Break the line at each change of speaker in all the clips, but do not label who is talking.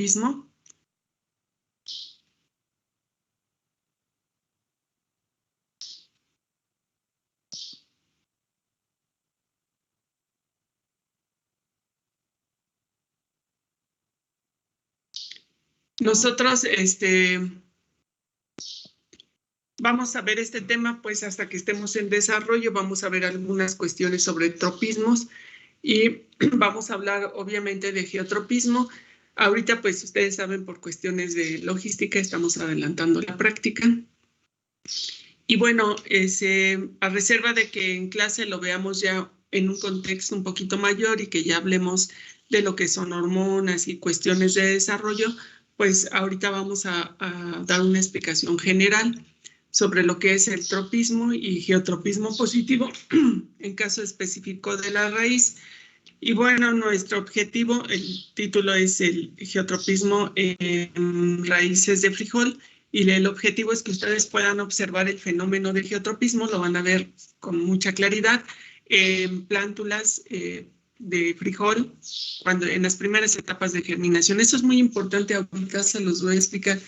geotropismo. Nosotros vamos a ver este tema, pues hasta que estemos en desarrollo, vamos a ver algunas cuestiones sobre tropismos y vamos a hablar obviamente de geotropismo. Ahorita, pues ustedes saben, por cuestiones de logística, estamos adelantando la práctica. Y bueno, a reserva de que en clase lo veamos ya en un contexto un poquito mayor y que ya hablemos de lo que son hormonas y cuestiones de desarrollo, pues ahorita vamos a dar una explicación general sobre lo que es el tropismo y geotropismo positivo en caso específico de la raíz. Y bueno, nuestro objetivo, el título es el geotropismo en raíces de frijol, y el objetivo es que ustedes puedan observar el fenómeno de geotropismo, lo van a ver con mucha claridad en plántulas de frijol, cuando en las primeras etapas de germinación. Eso es muy importante, ahorita se los voy a explicar,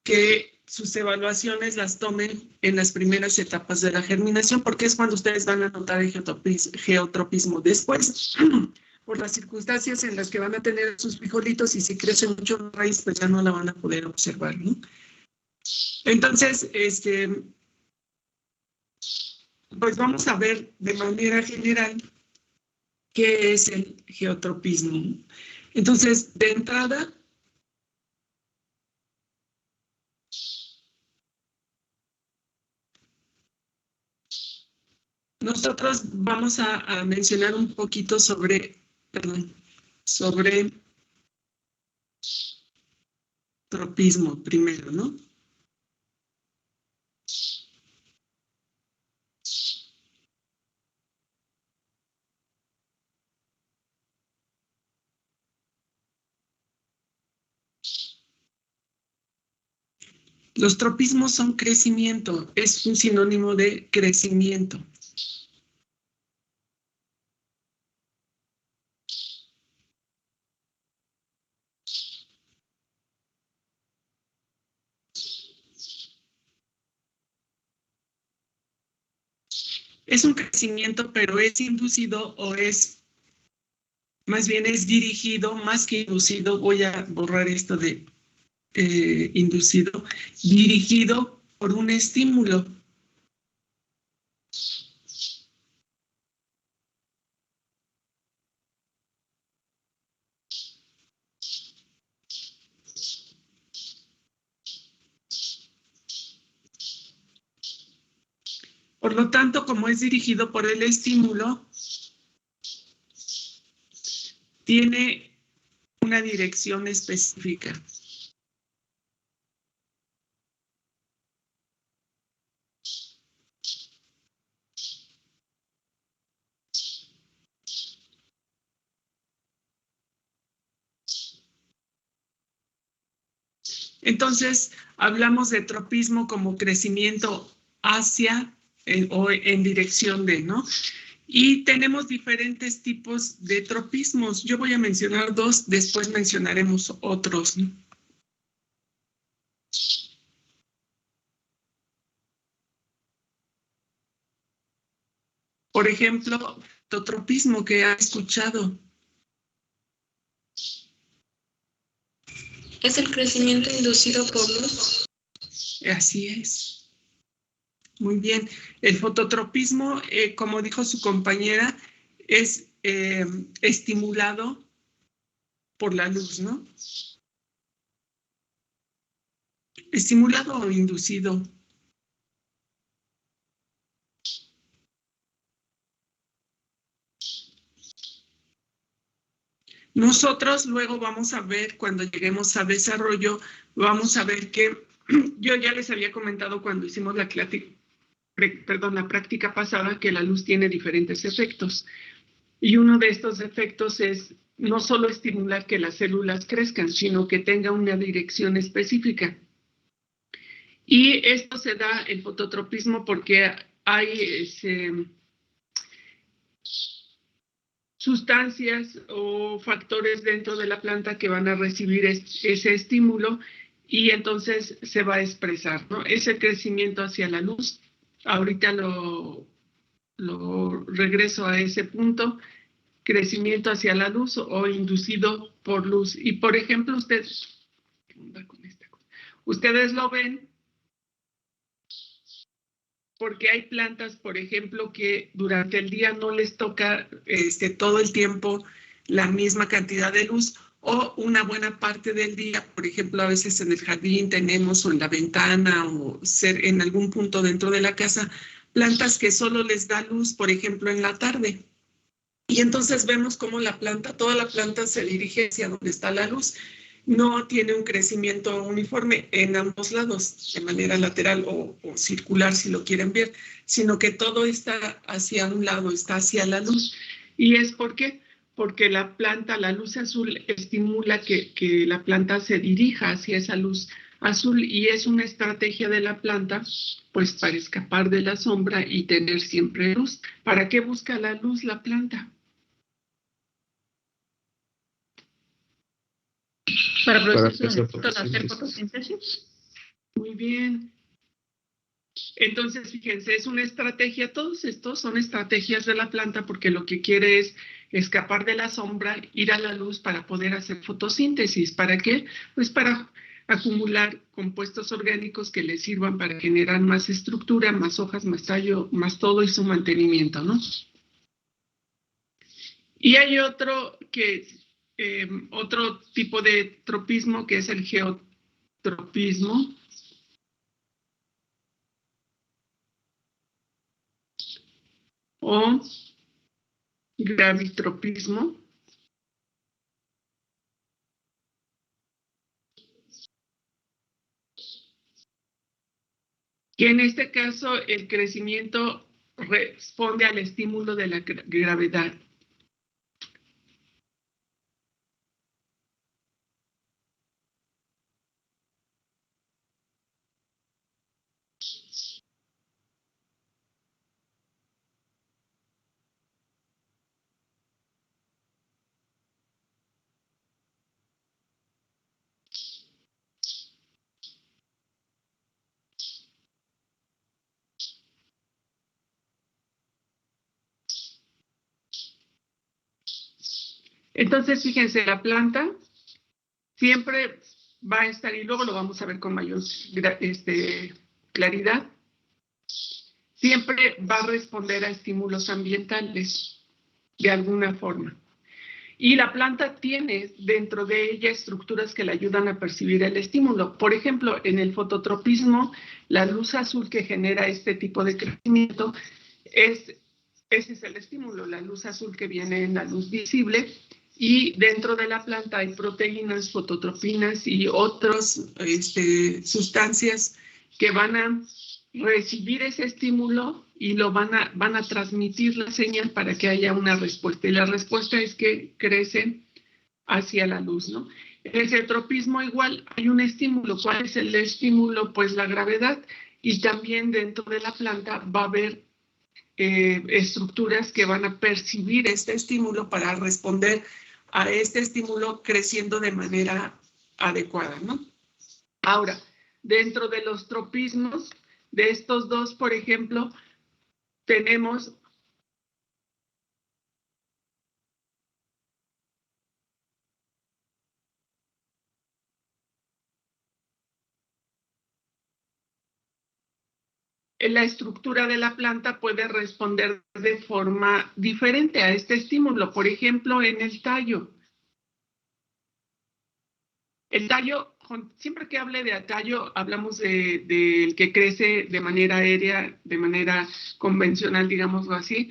que sus evaluaciones las tomen en las primeras etapas de la germinación, porque es cuando ustedes van a notar el geotropismo. Después, por las circunstancias en las que van a tener sus frijolitos, y si crecen mucho la raíz, pues ya no la van a poder observar, ¿no? Entonces, pues vamos a ver de manera general qué es el geotropismo. Entonces, de entrada, nosotros vamos a mencionar un poquito sobre tropismo primero, ¿no? Los tropismos son crecimiento, es un sinónimo de crecimiento. Es un crecimiento, pero es inducido o es, más bien es dirigido, más que inducido, voy a borrar esto de inducido, dirigido por un estímulo. Por lo tanto, como es dirigido por el estímulo, tiene una dirección específica. Entonces, hablamos de tropismo como crecimiento hacia o en dirección de, ¿no? Y tenemos diferentes tipos de tropismos. Yo voy a mencionar dos, después mencionaremos otros, ¿no? Por ejemplo, fototropismo que ha escuchado.
Es el crecimiento inducido por luz.
Así es. Muy bien. El fototropismo, como dijo su compañera, es estimulado por la luz, ¿no? Estimulado o inducido. Nosotros luego vamos a ver, cuando lleguemos a desarrollo, vamos a ver que yo ya les había comentado cuando hicimos la práctica pasada, que la luz tiene diferentes efectos. Y uno de estos efectos es no solo estimular que las células crezcan, sino que tenga una dirección específica. Y esto se da el fototropismo porque hay sustancias o factores dentro de la planta que van a recibir ese estímulo y entonces se va a expresar, ¿no? Ese crecimiento hacia la luz. Ahorita lo regreso a ese punto, crecimiento hacia la luz o inducido por luz. Y por ejemplo, ustedes lo ven porque hay plantas, por ejemplo, que durante el día no les toca todo el tiempo la misma cantidad de luz o una buena parte del día. Por ejemplo, a veces en el jardín tenemos o en la ventana o en algún punto dentro de la casa plantas que solo les da luz, por ejemplo, en la tarde. Y entonces vemos cómo toda la planta se dirige hacia donde está la luz. No tiene un crecimiento uniforme en ambos lados, de manera lateral o circular, si lo quieren ver, sino que todo está hacia un lado, está hacia la luz. ¿Y es por qué? Porque la luz azul estimula que la planta se dirija hacia esa luz azul y es una estrategia de la planta, pues para escapar de la sombra y tener siempre luz. ¿Para qué busca la luz la planta?
Para producir fotosíntesis.
Muy bien. Entonces, fíjense, es una estrategia, todos estos son estrategias de la planta porque lo que quiere es escapar de la sombra, ir a la luz para poder hacer fotosíntesis. ¿Para qué? Pues para acumular compuestos orgánicos que le sirvan para generar más estructura, más hojas, más tallo, más todo y su mantenimiento, ¿no? Y hay otro tipo de tropismo que es el geotropismo. O gravitropismo. Que en este caso el crecimiento responde al estímulo de la gravedad. Entonces, fíjense, la planta siempre va a estar, y luego lo vamos a ver con mayor claridad, siempre va a responder a estímulos ambientales de alguna forma. Y la planta tiene dentro de ella estructuras que le ayudan a percibir el estímulo. Por ejemplo, en el fototropismo, la luz azul que genera este tipo de crecimiento, ese es el estímulo, la luz azul que viene en la luz visible. Y dentro de la planta hay proteínas, fototropinas y otras sustancias que van a recibir ese estímulo y lo van a transmitir la señal para que haya una respuesta. Y la respuesta es que crece hacia la luz, ¿no? En el geotropismo igual hay un estímulo. ¿Cuál es el estímulo? Pues la gravedad. Y también dentro de la planta va a haber estructuras que van a percibir este estímulo para responder a este estímulo creciendo de manera adecuada, ¿no? Ahora, dentro de los tropismos, de estos dos, por ejemplo, tenemos la estructura de la planta puede responder de forma diferente a este estímulo. Por ejemplo, en el tallo. El tallo, siempre que hable de tallo, hablamos del que crece de manera aérea, de manera convencional, digámoslo así.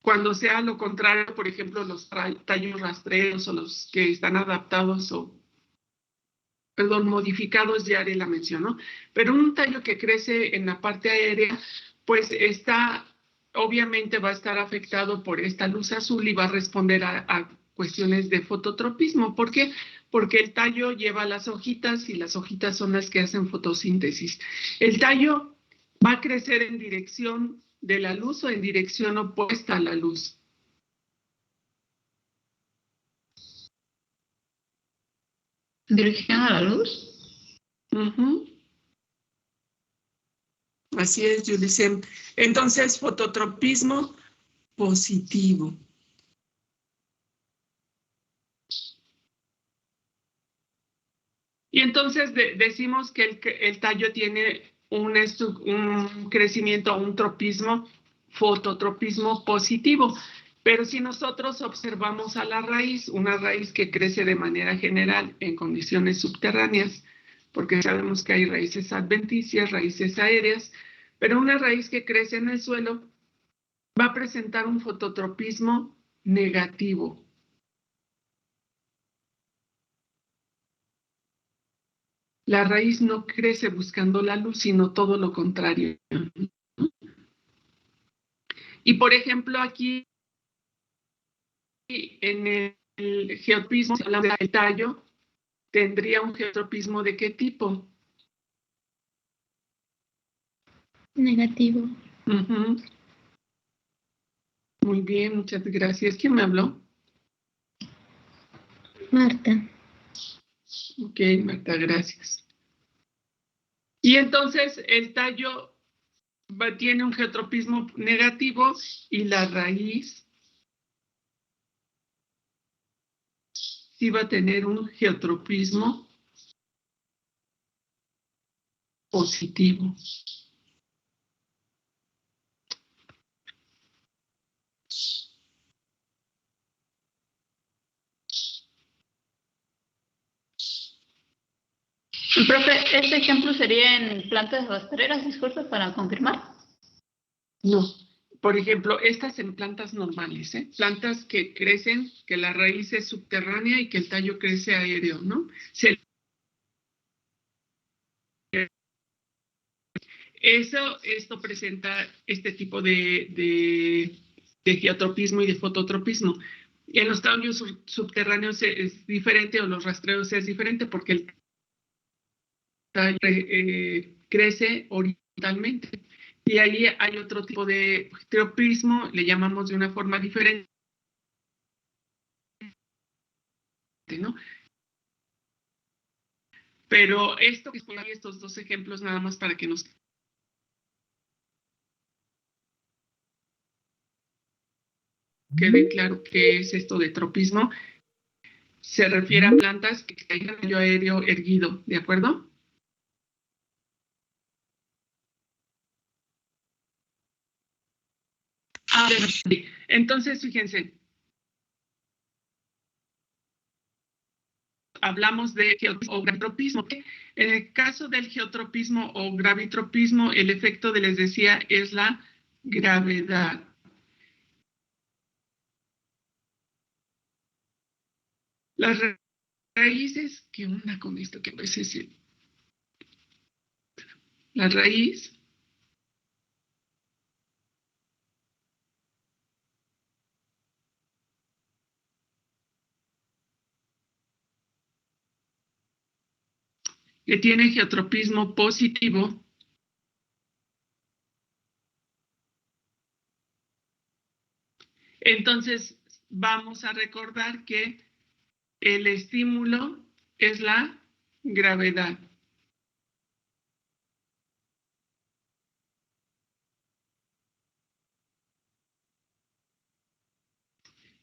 Cuando sea lo contrario, por ejemplo, los tallos rastreros o los que están adaptados modificados, ya haré la mención, ¿no? Pero un tallo que crece en la parte aérea, pues obviamente va a estar afectado por esta luz azul y va a responder a cuestiones de fototropismo. ¿Por qué? Porque el tallo lleva las hojitas y las hojitas son las que hacen fotosíntesis. El tallo va a crecer en dirección de la luz o en dirección opuesta a la luz.
¿Dirección a la luz?
Así es, Yulisem. Entonces, fototropismo positivo. Y entonces decimos que el tallo tiene un crecimiento, un tropismo, fototropismo positivo. Pero si nosotros observamos a la raíz, una raíz que crece de manera general en condiciones subterráneas, porque sabemos que hay raíces adventicias, raíces aéreas, pero una raíz que crece en el suelo va a presentar un fototropismo negativo. La raíz no crece buscando la luz, sino todo lo contrario. Y por ejemplo, aquí en el geotropismo, hablando del tallo, ¿tendría un geotropismo de qué tipo?
Negativo.
Muy bien, muchas gracias. ¿Quién me habló?
Marta.
Ok, Marta, gracias. Y entonces el tallo tiene un geotropismo negativo y la raíz sí va a tener un geotropismo positivo.
Profe, ¿este ejemplo sería en plantas rastreras? Disculpe, para confirmar.
No. Por ejemplo, estas en plantas normales, plantas que crecen, que la raíz es subterránea y que el tallo crece aéreo, ¿no? Esto presenta este tipo de geotropismo y de fototropismo. En los tallos subterráneos es diferente, o los rastreros es diferente, porque el tallo crece horizontalmente. Y ahí hay otro tipo de tropismo, le llamamos de una forma diferente, ¿no? Pero esto que estoy ahí, estos dos ejemplos, nada más para que nos quede claro qué es esto de tropismo. Se refiere a plantas que tengan tallo aéreo erguido, ¿de acuerdo? Entonces, fíjense, hablamos de geotropismo o gravitropismo. En el caso del geotropismo o gravitropismo, el efecto les decía es la gravedad. Las raíces, ¿qué onda con esto? Que a veces la raíz que tiene geotropismo positivo entonces vamos a recordar que el estímulo es la gravedad.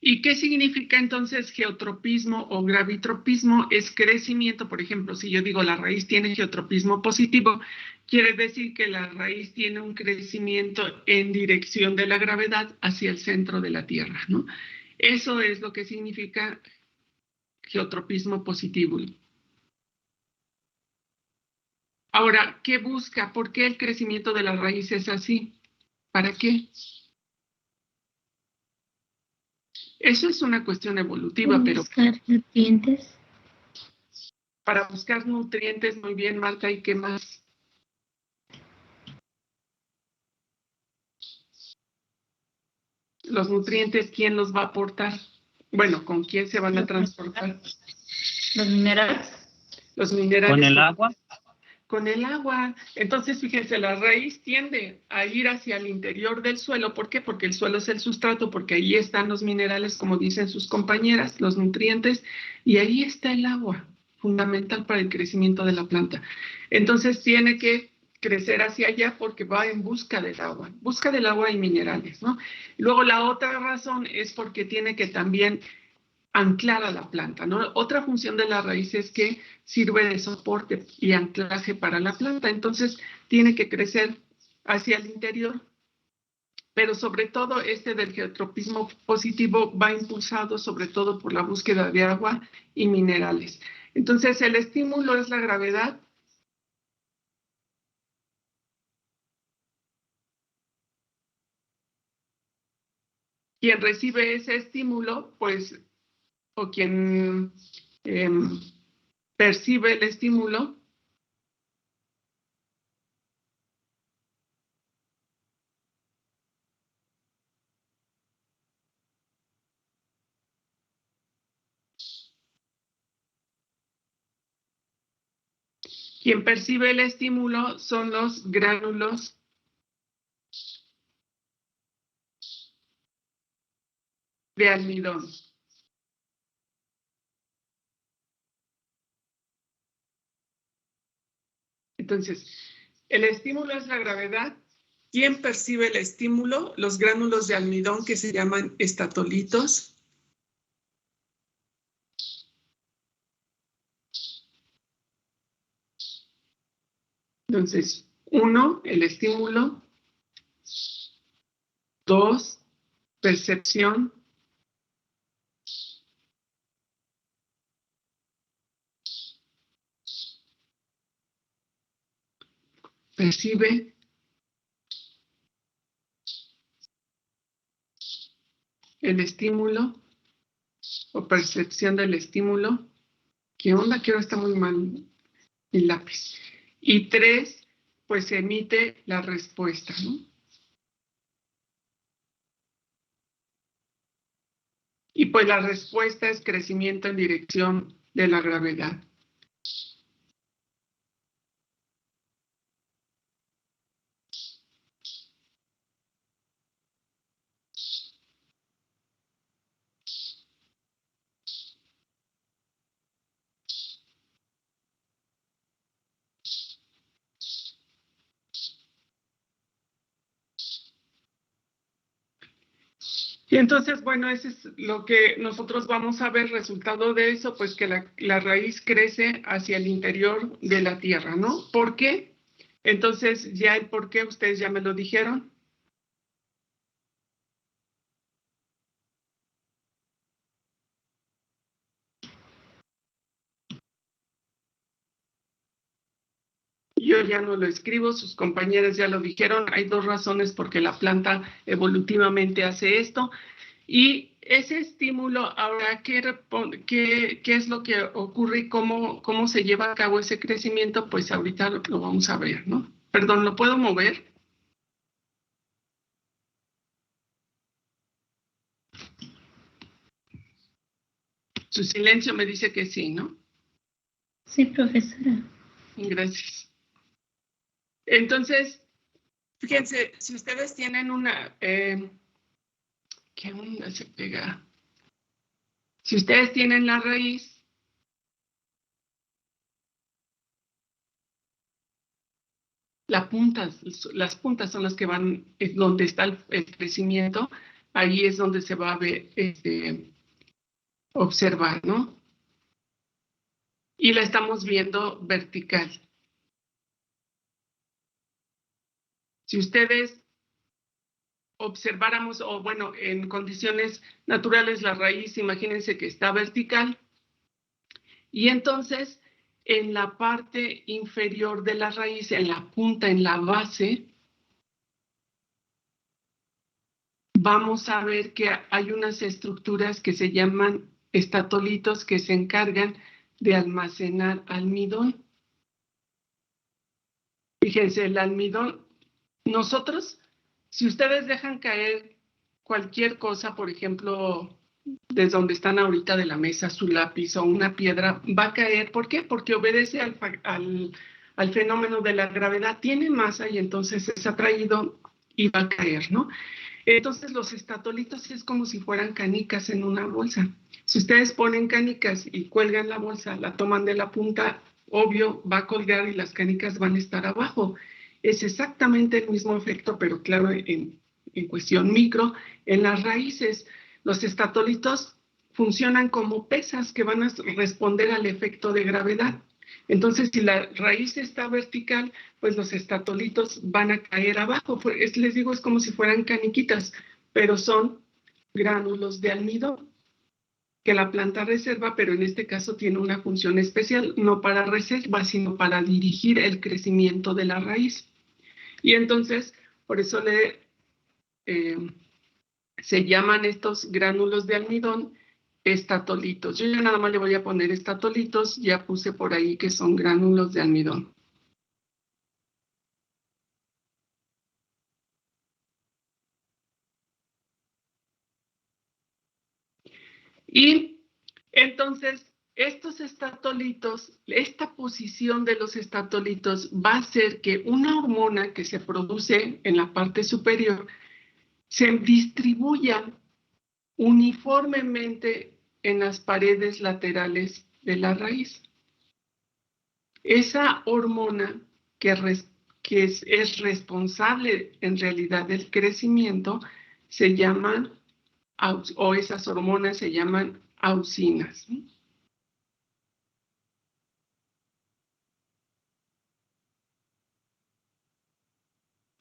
¿Y qué significa entonces geotropismo o gravitropismo? Es crecimiento, por ejemplo, si yo digo la raíz tiene geotropismo positivo, quiere decir que la raíz tiene un crecimiento en dirección de la gravedad hacia el centro de la Tierra, ¿no? Eso es lo que significa geotropismo positivo. Ahora, ¿qué busca? ¿Por qué el crecimiento de la raíz es así? ¿Para qué? Eso es una cuestión evolutiva, pero...
Buscar nutrientes.
Para buscar nutrientes, muy bien, Marta, ¿y qué más? Los nutrientes, ¿quién los va a aportar? Bueno, ¿con quién se van a transportar?
Los minerales.
Los minerales.
¿Con el agua?
Con el agua. Entonces, fíjense, la raíz tiende a ir hacia el interior del suelo. ¿Por qué? Porque el suelo es el sustrato, porque ahí están los minerales, como dicen sus compañeras, los nutrientes, y ahí está el agua. fundamental para el crecimiento de la planta. Entonces tiene que crecer hacia allá porque va en busca del agua y minerales, ¿no? Luego la otra razón es porque tiene que también anclar a la planta, ¿no? Otra función de la raíz es que sirve de soporte y anclaje para la planta, entonces tiene que crecer hacia el interior, pero sobre todo este del geotropismo positivo va impulsado sobre todo por la búsqueda de agua y minerales. Entonces el estímulo es la gravedad. Quien recibe ese estímulo, pues, o quien percibe el estímulo, son los gránulos de almidón. Entonces, el estímulo es la gravedad. ¿Quién percibe el estímulo? Los gránulos de almidón que se llaman estatolitos. Entonces, 1, el estímulo. 2, percepción. Percibe. El estímulo o percepción del estímulo. ¿Qué onda? Que ahora está muy mal el lápiz. Y 3, pues se emite la respuesta, ¿no? Y pues la respuesta es crecimiento en dirección de la gravedad. Y entonces, bueno, ese es lo que nosotros vamos a ver, resultado de eso, pues que la raíz crece hacia el interior de la tierra, ¿no? ¿Por qué? Entonces, ya el por qué ustedes ya me lo dijeron. Yo ya no lo escribo, sus compañeras ya lo dijeron. Hay 2 razones por qué la planta evolutivamente hace esto. Y ese estímulo, ahora, ¿qué es lo que ocurre y cómo se lleva a cabo ese crecimiento? Pues ahorita lo vamos a ver, ¿no? Perdón, ¿lo puedo mover? Su silencio me dice que sí, ¿no?
Sí, profesora.
Gracias. Entonces, fíjense, si ustedes tienen una... ¿qué onda se pega? Si ustedes tienen la raíz, las puntas son las que van, es donde está el crecimiento, ahí es donde se va a ver, observar, ¿no? Y la estamos viendo vertical. Si ustedes observáramos, o bueno, en condiciones naturales la raíz, imagínense que está vertical, y entonces en la parte inferior de la raíz, en la punta, en la base, vamos a ver que hay unas estructuras que se llaman estatolitos que se encargan de almacenar almidón. Fíjense, el almidón, nosotros, si ustedes dejan caer cualquier cosa, por ejemplo, desde donde están ahorita de la mesa, su lápiz o una piedra, va a caer. ¿Por qué? Porque obedece al fenómeno de la gravedad, tiene masa y entonces es atraído y va a caer, ¿no? Entonces los estatolitos es como si fueran canicas en una bolsa. Si ustedes ponen canicas y cuelgan la bolsa, la toman de la punta, obvio, va a colgar y las canicas van a estar abajo. Es exactamente el mismo efecto, pero claro, en cuestión micro, en las raíces. Los estatolitos funcionan como pesas que van a responder al efecto de gravedad. Entonces, si la raíz está vertical, pues los estatolitos van a caer abajo. Les digo, es como si fueran caniquitas, pero son gránulos de almidón que la planta reserva, pero en este caso tiene una función especial, no para reserva, sino para dirigir el crecimiento de la raíz. Y entonces, por eso se llaman estos gránulos de almidón estatolitos. Yo ya nada más le voy a poner estatolitos, ya puse por ahí que son gránulos de almidón. Y entonces, estos estatolitos, esta posición de los estatolitos va a hacer que una hormona que se produce en la parte superior se distribuya uniformemente en las paredes laterales de la raíz. Esa hormona que es responsable en realidad del crecimiento se llaman, o esas hormonas se llaman auxinas.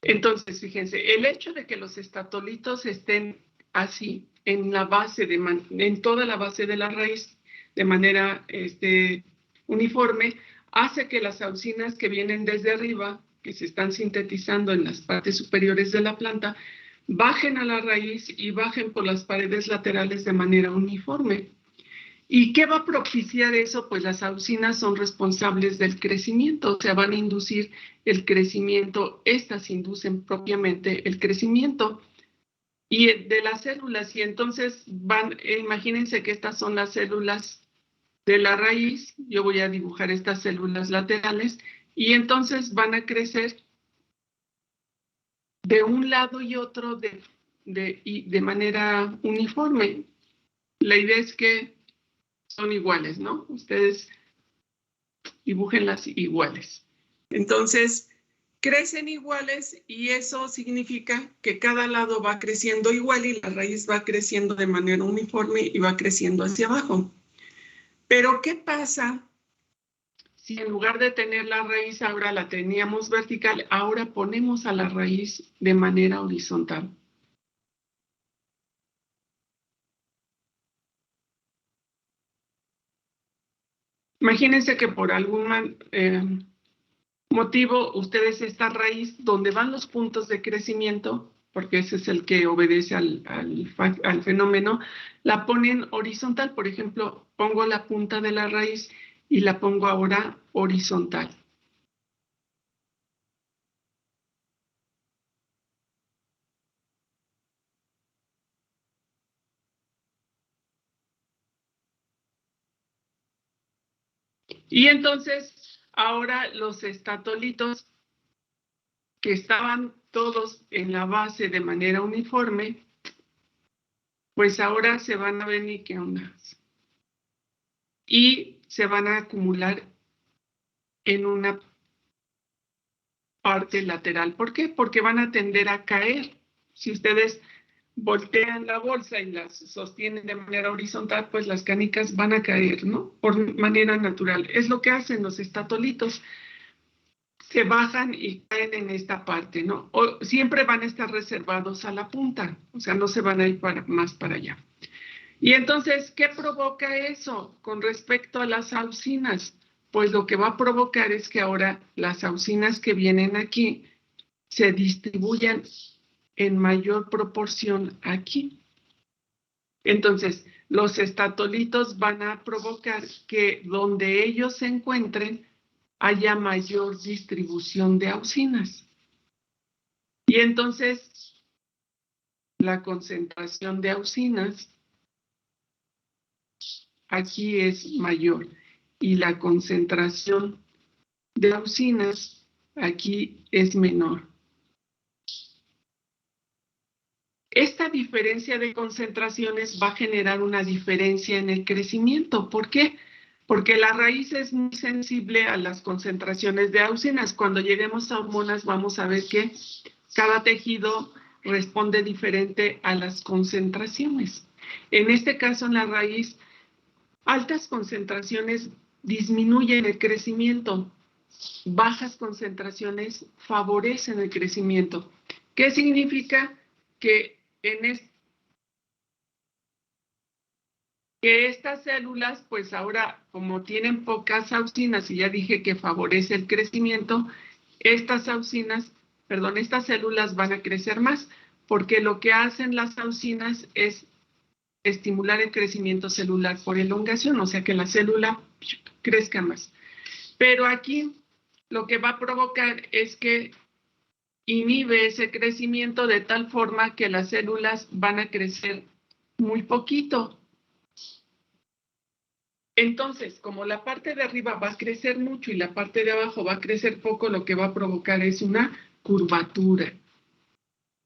Entonces, fíjense, el hecho de que los estatolitos estén así en la base en toda la base de la raíz de manera uniforme, hace que las auxinas que vienen desde arriba, que se están sintetizando en las partes superiores de la planta, bajen a la raíz y bajen por las paredes laterales de manera uniforme. ¿Y qué va a propiciar eso? Pues las auxinas son responsables del crecimiento, o sea, van a inducir el crecimiento, estas inducen propiamente el crecimiento y de las células, y entonces imagínense que estas son las células de la raíz, yo voy a dibujar estas células laterales, y entonces van a crecer de un lado y otro de manera uniforme. La idea es que son iguales, ¿no? Ustedes dibújenlas iguales. Entonces, crecen iguales y eso significa que cada lado va creciendo igual y la raíz va creciendo de manera uniforme y va creciendo hacia abajo. Pero, ¿qué pasa si en lugar de tener la raíz ahora la teníamos vertical, ahora ponemos a la raíz de manera horizontal? Imagínense que por algún motivo, ustedes esta raíz donde van los puntos de crecimiento, porque ese es el que obedece al fenómeno, la ponen horizontal. Por ejemplo, pongo la punta de la raíz y la pongo ahora horizontal. Y entonces, ahora los estatolitos que estaban todos en la base de manera uniforme, pues ahora se van a venir, ¿qué onda? Y se van a acumular en una parte lateral. ¿Por qué? Porque van a tender a caer. Si ustedes voltean la bolsa y las sostienen de manera horizontal, pues las canicas van a caer, ¿no? Por manera natural. Es lo que hacen los estatolitos. Se bajan y caen en esta parte, ¿no? O siempre van a estar reservados a la punta, o sea, no se van a ir más para allá. Y entonces, ¿qué provoca eso con respecto a las auxinas? Pues lo que va a provocar es que ahora las auxinas que vienen aquí se distribuyan en mayor proporción aquí. Entonces, los estatolitos van a provocar que donde ellos se encuentren haya mayor distribución de auxinas. Y entonces, la concentración de auxinas aquí es mayor y la concentración de auxinas aquí es menor. Esta diferencia de concentraciones va a generar una diferencia en el crecimiento. ¿Por qué? Porque la raíz es muy sensible a las concentraciones de auxinas. Cuando lleguemos a hormonas vamos a ver que cada tejido responde diferente a las concentraciones. En este caso, en la raíz, altas concentraciones disminuyen el crecimiento, bajas concentraciones favorecen el crecimiento. ¿Qué significa? Que estas células, pues ahora, como tienen pocas auxinas, y ya dije que favorece el crecimiento, estas células van a crecer más, porque lo que hacen las auxinas es estimular el crecimiento celular por elongación, o sea que la célula crezca más. Pero aquí lo que va a provocar es que inhibe ese crecimiento de tal forma que las células van a crecer muy poquito. Entonces, como la parte de arriba va a crecer mucho y la parte de abajo va a crecer poco, lo que va a provocar es una curvatura.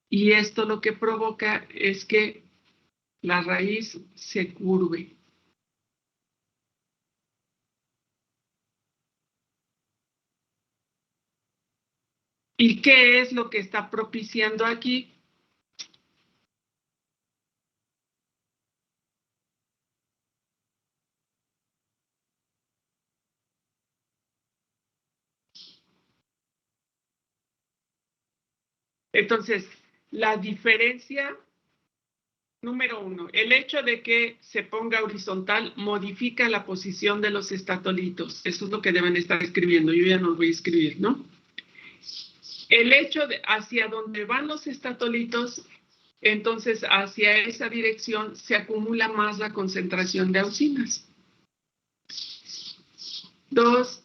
Y esto lo que provoca es que la raíz se curve. ¿Y qué es lo que está propiciando aquí? Entonces, la diferencia, número uno, el hecho de que se ponga horizontal modifica la posición de los estatolitos. Eso es lo que deben estar escribiendo. Yo ya no lo voy a escribir, ¿no? El hecho de hacia donde van los estatolitos, entonces hacia esa dirección se acumula más la concentración de auxinas. Dos,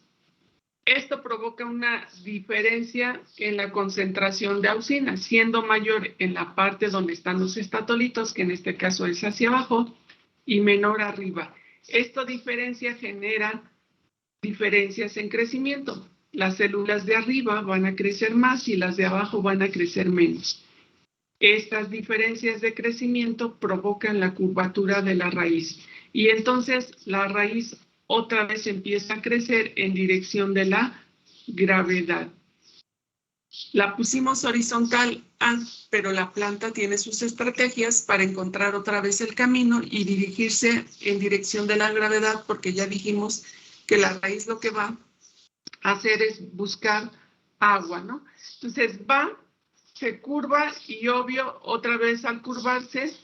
esto provoca una diferencia en la concentración de auxinas, siendo mayor en la parte donde están los estatolitos, que en este caso es hacia abajo, y menor arriba. Esta diferencia genera diferencias en crecimiento. Las células de arriba van a crecer más y las de abajo van a crecer menos. Estas diferencias de crecimiento provocan la curvatura de la raíz. Y entonces la raíz otra vez empieza a crecer en dirección de la gravedad. La pusimos horizontal, pero la planta tiene sus estrategias para encontrar otra vez el camino y dirigirse en dirección de la gravedad, porque ya dijimos que la raíz lo que va a hacer es buscar agua, ¿no? Entonces va, se curva y obvio, otra vez al curvarse,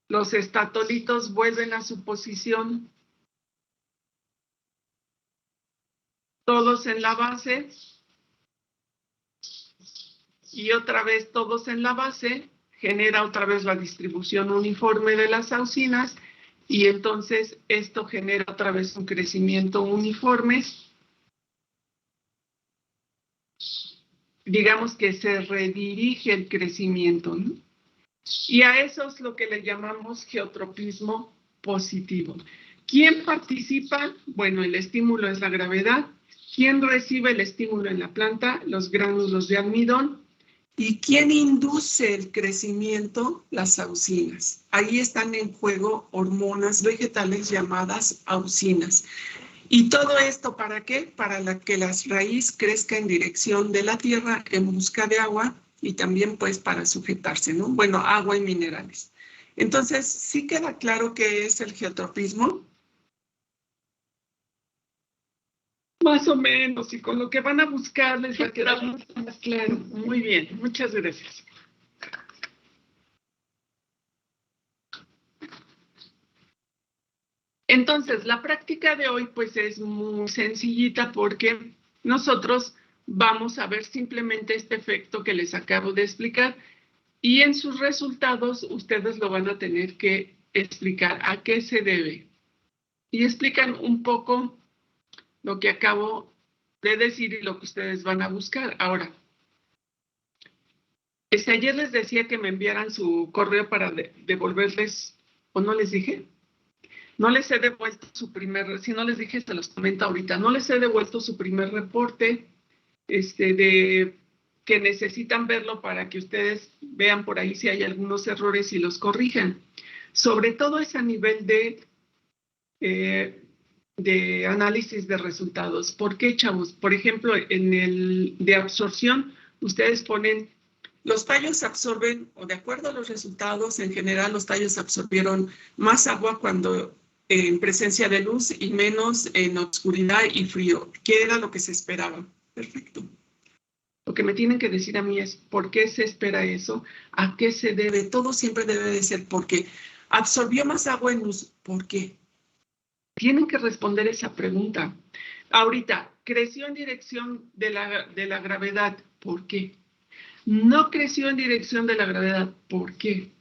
los estatolitos vuelven a su posición, todos en la base, y otra vez todos en la base, genera otra vez la distribución uniforme de las auxinas, y entonces esto genera otra vez un crecimiento uniforme. Digamos que se redirige el crecimiento, ¿no? Y a eso es lo que le llamamos geotropismo positivo. ¿Quién participa? Bueno, el estímulo es la gravedad. ¿Quién recibe el estímulo en la planta? Los gránulos de almidón. ¿Y quién induce el crecimiento? Las auxinas. Ahí están en juego hormonas vegetales llamadas auxinas. ¿Y todo esto para qué? Para que la raíz crezca en dirección de la tierra en busca de agua y también pues para sujetarse, ¿no? Bueno, agua y minerales. Entonces, ¿sí queda claro qué es el geotropismo? Más o menos, y con lo que van a buscar les va a quedar mucho más claro. Muy bien, muchas gracias. Entonces, la práctica de hoy pues es muy sencillita porque nosotros vamos a ver simplemente este efecto que les acabo de explicar y en sus resultados ustedes lo van a tener que explicar a qué se debe. Y explican un poco lo que acabo de decir y lo que ustedes van a buscar. Ahora, ayer les decía que me enviaran su correo para devolverles, ¿o no les dije? No les he devuelto su primer, si no les dije, se los comento ahorita, no les he devuelto su primer reporte de que necesitan verlo para que ustedes vean por ahí si hay algunos errores y los corrijan. Sobre todo es a nivel de análisis de resultados. ¿Por qué, chavos? Por ejemplo, en el de absorción, ustedes ponen, los tallos absorben, o de acuerdo a los resultados, en general los tallos absorbieron más agua cuando en presencia de luz y menos en oscuridad y frío, que era lo que se esperaba. Perfecto. Lo que me tienen que decir a mí es por qué se espera eso, a qué se debe. Todo siempre debe de ser porque absorbió más agua en luz. ¿Por qué? Tienen que responder esa pregunta. Ahorita, creció en dirección de la gravedad. ¿Por qué? No creció en dirección de la gravedad. ¿Por qué?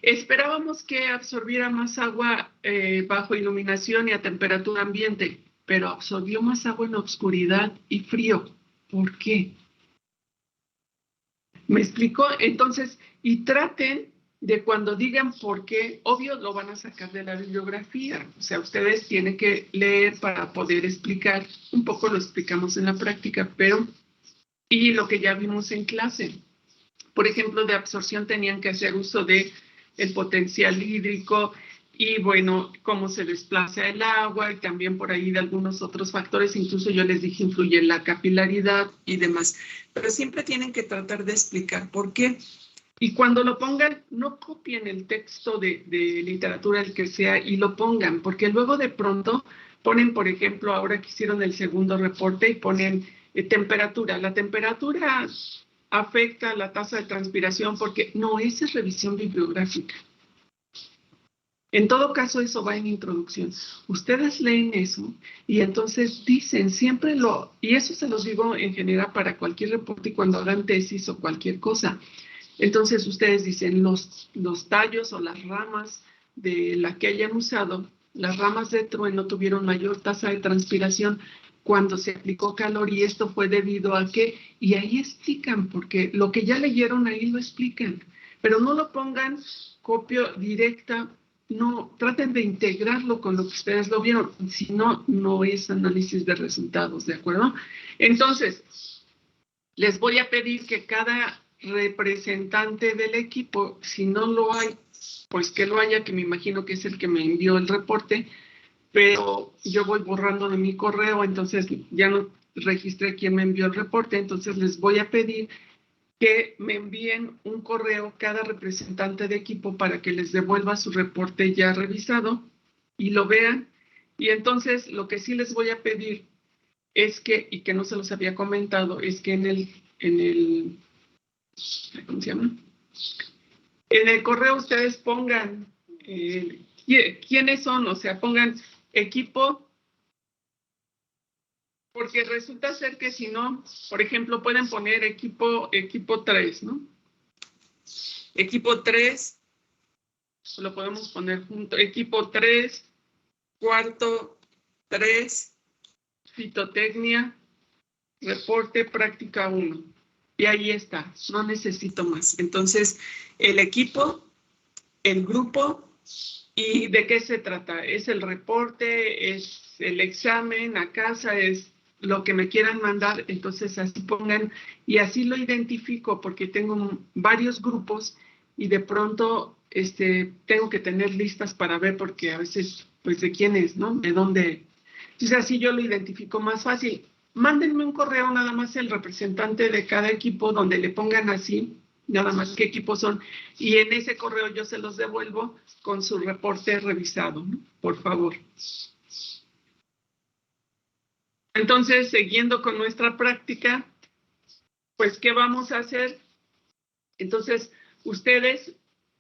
Esperábamos que absorbiera más agua bajo iluminación y a temperatura ambiente, pero absorbió más agua en oscuridad y frío. ¿Por qué? ¿Me explicó? Entonces, y traten de cuando digan por qué, obvio lo van a sacar de la bibliografía. O sea, ustedes tienen que leer para poder explicar. Un poco lo explicamos en la práctica, pero, y lo que ya vimos en clase. Por ejemplo, de absorción tenían que hacer uso de el potencial hídrico y, bueno, cómo se desplaza el agua y también por ahí de algunos otros factores. Incluso yo les dije, influye la capilaridad y demás. Pero siempre tienen que tratar de explicar por qué. Y cuando lo pongan, no copien el texto de literatura, el que sea, y lo pongan, porque luego de pronto ponen, por ejemplo, ahora que hicieron el segundo reporte y ponen temperatura. La temperatura afecta la tasa de transpiración porque no, esa es revisión bibliográfica. En todo caso, eso va en introducción. Ustedes leen eso y entonces dicen siempre y eso se los digo en general para cualquier reporte y cuando hagan tesis o cualquier cosa. Entonces ustedes dicen los tallos o las ramas de la que hayan usado, las ramas de trueno tuvieron mayor tasa de transpiración cuando se aplicó calor y esto fue debido a que, y ahí explican, porque lo que ya leyeron ahí lo explican, pero no lo pongan copia directa, no, traten de integrarlo con lo que ustedes lo vieron, si no, no es análisis de resultados, ¿de acuerdo? Entonces, les voy a pedir que cada representante del equipo, si no lo hay, pues que lo haya, que me imagino que es el que me envió el reporte, pero yo voy borrando de mi correo, entonces ya no registré quién me envió el reporte, entonces les voy a pedir que me envíen un correo cada representante de equipo para que les devuelva su reporte ya revisado y lo vean. Y entonces lo que sí les voy a pedir es que, y que no se los había comentado, es que en el ¿cómo se llama? En el correo ustedes pongan quiénes son, o sea, pongan equipo, porque resulta ser que si no, por ejemplo, pueden poner equipo 3, ¿no? Equipo 3, lo podemos poner junto, equipo 3, cuarto 3, fitotecnia, reporte práctica 1. Y ahí está, no necesito más. Entonces, el equipo, el grupo, ¿y de qué se trata? ¿Es el reporte? ¿Es el examen a casa? ¿Es lo que me quieran mandar? Entonces, así pongan, y así lo identifico, porque tengo varios grupos y de pronto tengo que tener listas para ver, porque a veces, pues, de quién es, ¿no? De dónde. Entonces, así yo lo identifico más fácil. Mándenme un correo nada más el representante de cada equipo donde le pongan así, nada más qué equipos son, y en ese correo yo se los devuelvo con su reporte revisado, ¿no? Por favor. Entonces, siguiendo con nuestra práctica, pues, ¿qué vamos a hacer? Entonces, ustedes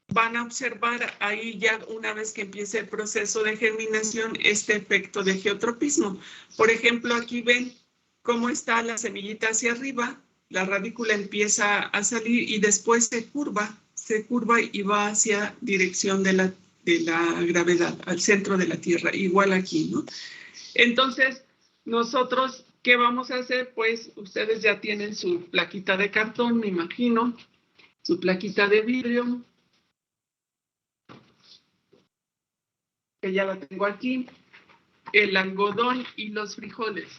van a observar ahí ya una vez que empiece el proceso de germinación este efecto de geotropismo. Por ejemplo, aquí ven cómo está la semillita hacia arriba, la radícula empieza a salir y después se curva y va hacia dirección de la gravedad, al centro de la Tierra, igual aquí, ¿no? Entonces, nosotros, ¿qué vamos a hacer? Pues ustedes ya tienen su plaquita de cartón, me imagino, su plaquita de vidrio, que ya la tengo aquí, el algodón y los frijoles.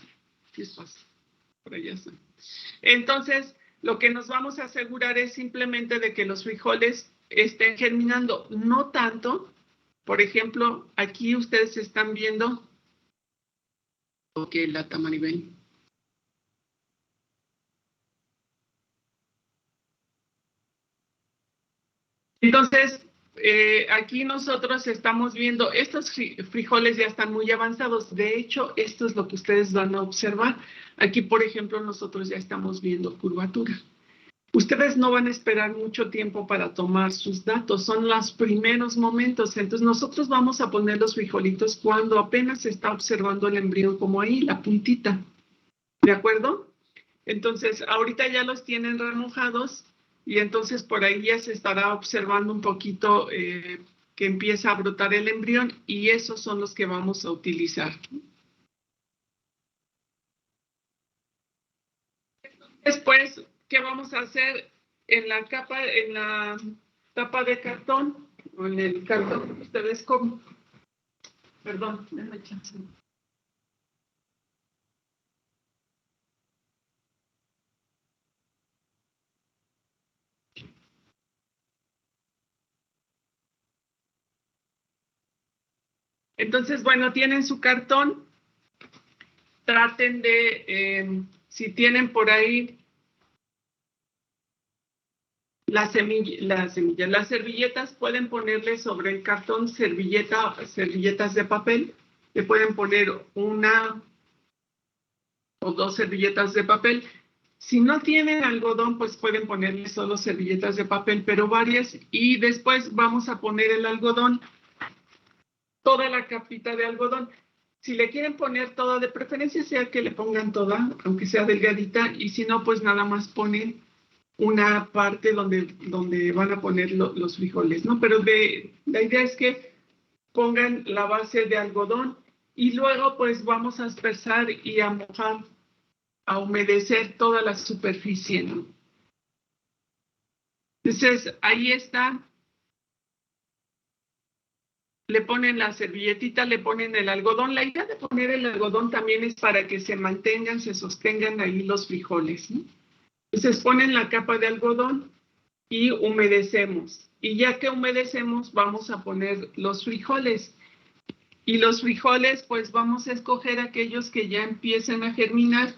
¿Qué pasa? Por allá están. Entonces, lo que nos vamos a asegurar es simplemente de que los frijoles estén germinando, no tanto. Por ejemplo, aquí ustedes están viendo, ok, la Tamaribel. Entonces, aquí nosotros estamos viendo, estos frijoles ya están muy avanzados. De hecho, esto es lo que ustedes van a observar. Aquí, por ejemplo, nosotros ya estamos viendo curvatura. Ustedes no van a esperar mucho tiempo para tomar sus datos, son los primeros momentos. Entonces, nosotros vamos a poner los frijolitos cuando apenas se está observando el embrión, como ahí, la puntita. ¿De acuerdo? Entonces, ahorita ya los tienen remojados. Y entonces por ahí ya se estará observando un poquito que empieza a brotar el embrión y esos son los que vamos a utilizar. Después, ¿qué vamos a hacer en la tapa de cartón o en el cartón? Ustedes como, perdón, denme chance. Entonces, bueno, tienen su cartón, traten de, si tienen por ahí las servilletas, pueden ponerle sobre el cartón servilletas de papel, le pueden poner una o dos servilletas de papel. Si no tienen algodón, pues pueden ponerle solo servilletas de papel, pero varias, y después vamos a poner el algodón, toda la capita de algodón. Si le quieren poner toda, de preferencia sea que le pongan toda, aunque sea delgadita, y si no, pues nada más ponen una parte donde van a poner los frijoles, ¿no? Pero la idea es que pongan la base de algodón y luego pues vamos a aspersar y a mojar, a humedecer toda la superficie, ¿no? Entonces, ahí está. Le ponen la servilletita, le ponen el algodón. La idea de poner el algodón también es para que se mantengan, se sostengan ahí los frijoles, ¿no? Entonces ponen la capa de algodón y humedecemos. Y ya que humedecemos, vamos a poner los frijoles. Y los frijoles, pues vamos a escoger aquellos que ya empiecen a germinar.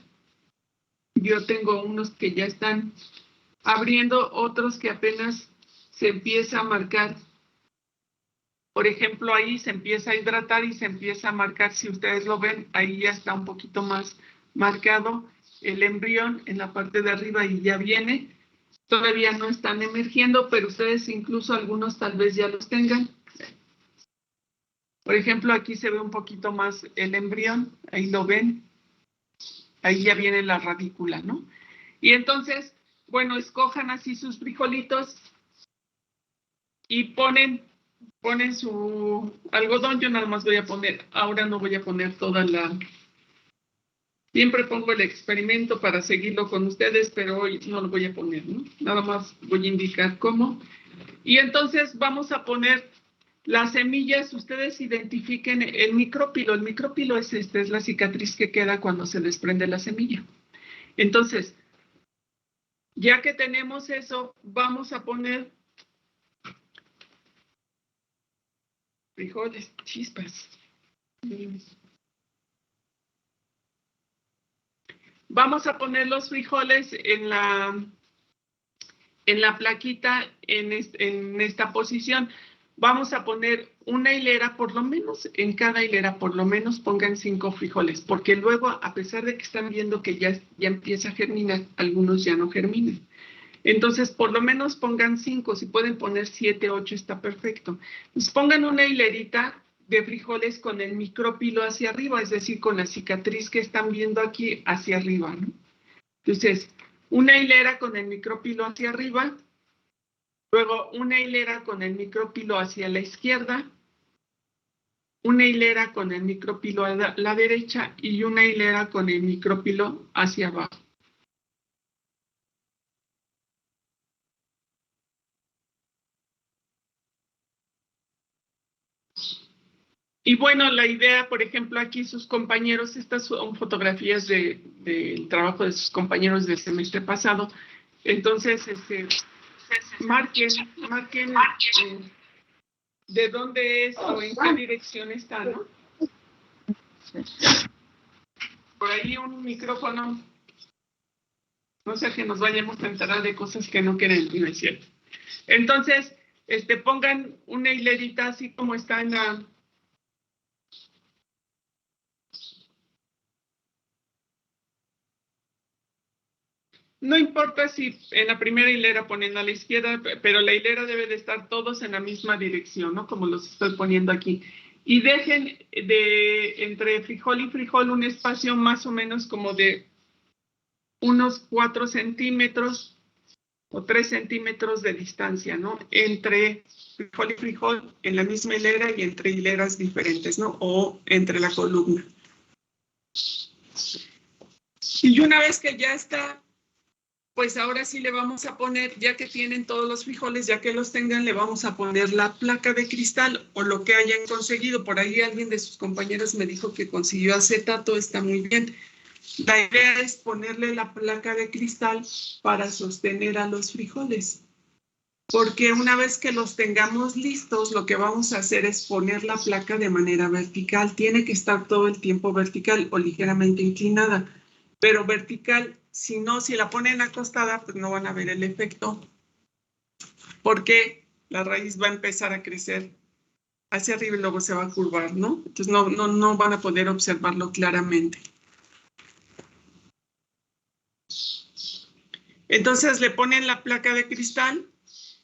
Yo tengo unos que ya están abriendo, otros que apenas se empieza a marcar. Por ejemplo, ahí se empieza a hidratar y se empieza a marcar, si ustedes lo ven, ahí ya está un poquito más marcado el embrión en la parte de arriba y ya viene. Todavía no están emergiendo, pero ustedes incluso algunos tal vez ya los tengan. Por ejemplo, aquí se ve un poquito más el embrión, ahí lo ven. Ahí ya viene la radícula, ¿no? Y entonces, bueno, escojan así sus frijolitos y ponen su algodón. Yo nada más voy a poner, ahora no voy a poner toda la... Siempre pongo el experimento para seguirlo con ustedes, pero hoy no lo voy a poner, ¿no? Nada más voy a indicar cómo. Y entonces vamos a poner las semillas. Ustedes identifiquen el micrópilo. El micrópilo es la cicatriz que queda cuando se desprende la semilla. Entonces, ya que tenemos eso, vamos a poner frijoles, chispas. Vamos a poner los frijoles en la plaquita, en esta posición. Vamos a poner una hilera, por lo menos, en cada hilera, por lo menos pongan 5 frijoles, porque luego, a pesar de que están viendo que ya empieza a germinar, algunos ya no germinan. Entonces, por lo menos pongan 5, si pueden poner 7, 8, está perfecto. Pues pongan una hilerita de frijoles con el micrópilo hacia arriba, es decir, con la cicatriz que están viendo aquí hacia arriba, ¿no? Entonces, una hilera con el micrópilo hacia arriba, luego una hilera con el micrópilo hacia la izquierda, una hilera con el micrópilo a la derecha y una hilera con el micrópilo hacia abajo. Y bueno, la idea, por ejemplo, aquí sus compañeros, estas son fotografías del trabajo de sus compañeros del semestre pasado. Entonces, marquen de dónde es o en qué dirección está, ¿no? Por ahí un micrófono, no sé que nos vayamos a enterar de cosas que no queremos, ¿no es cierto? Entonces, pongan una hilerita así como está en la... No importa si en la primera hilera ponen a la izquierda, pero la hilera debe de estar todos en la misma dirección, ¿no? Como los estoy poniendo aquí. Y dejen entre frijol y frijol un espacio más o menos como de unos 4 centímetros o 3 centímetros de distancia, ¿no? Entre frijol y frijol en la misma hilera y entre hileras diferentes, ¿no? O entre la columna. Y una vez que ya está, pues ahora sí le vamos a poner, ya que tienen todos los frijoles, ya que los tengan, le vamos a poner la placa de cristal o lo que hayan conseguido. Por ahí alguien de sus compañeros me dijo que consiguió acetato, está muy bien. La idea es ponerle la placa de cristal para sostener a los frijoles. Porque una vez que los tengamos listos, lo que vamos a hacer es poner la placa de manera vertical. Tiene que estar todo el tiempo vertical o ligeramente inclinada, pero vertical. Si no, si la ponen acostada, pues no van a ver el efecto, porque la raíz va a empezar a crecer hacia arriba y luego se va a curvar, ¿no? Entonces no van a poder observarlo claramente. Entonces le ponen la placa de cristal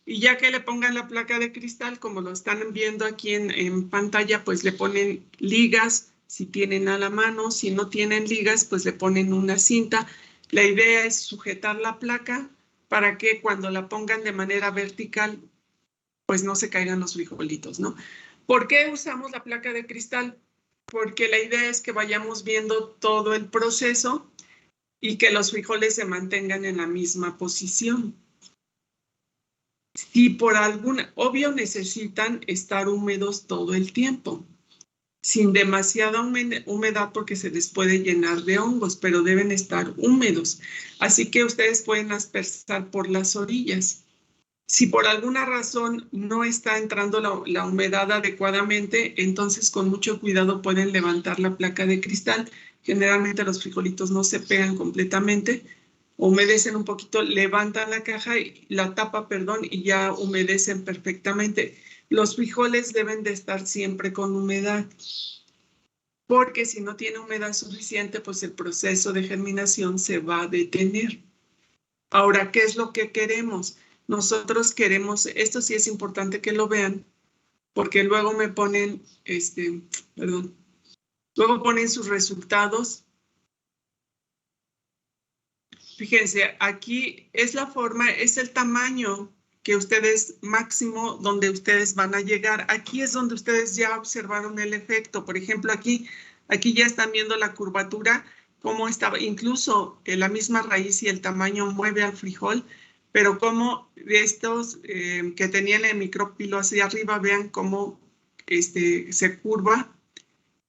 y ya que le pongan la placa de cristal, como lo están viendo aquí en pantalla, pues le ponen ligas si tienen a la mano. Si no tienen ligas, pues le ponen una cinta. La idea es sujetar la placa para que cuando la pongan de manera vertical, pues no se caigan los frijolitos, ¿no? ¿Por qué usamos la placa de cristal? Porque la idea es que vayamos viendo todo el proceso y que los frijoles se mantengan en la misma posición. Si por obvio necesitan estar húmedos todo el tiempo, sin demasiada humedad porque se les puede llenar de hongos, pero deben estar húmedos. Así que ustedes pueden aspersar por las orillas. Si por alguna razón no está entrando la humedad adecuadamente, entonces con mucho cuidado pueden levantar la placa de cristal. Generalmente los frijolitos no se pegan completamente, humedecen un poquito, levantan la caja, la tapa, y ya humedecen perfectamente. Los frijoles deben de estar siempre con humedad, porque si no tiene humedad suficiente, pues el proceso de germinación se va a detener. Ahora, ¿qué es lo que queremos? Nosotros queremos, esto sí es importante que lo vean, porque luego me ponen, luego ponen sus resultados. Fíjense, aquí es la forma, es el tamaño que ustedes máximo donde ustedes van a llegar. Aquí es donde ustedes ya observaron el efecto. Por ejemplo, aquí ya están viendo la curvatura, cómo estaba, incluso la misma raíz y el tamaño mueve al frijol, pero como estos que tenían el micropilo hacia arriba, vean cómo se curva.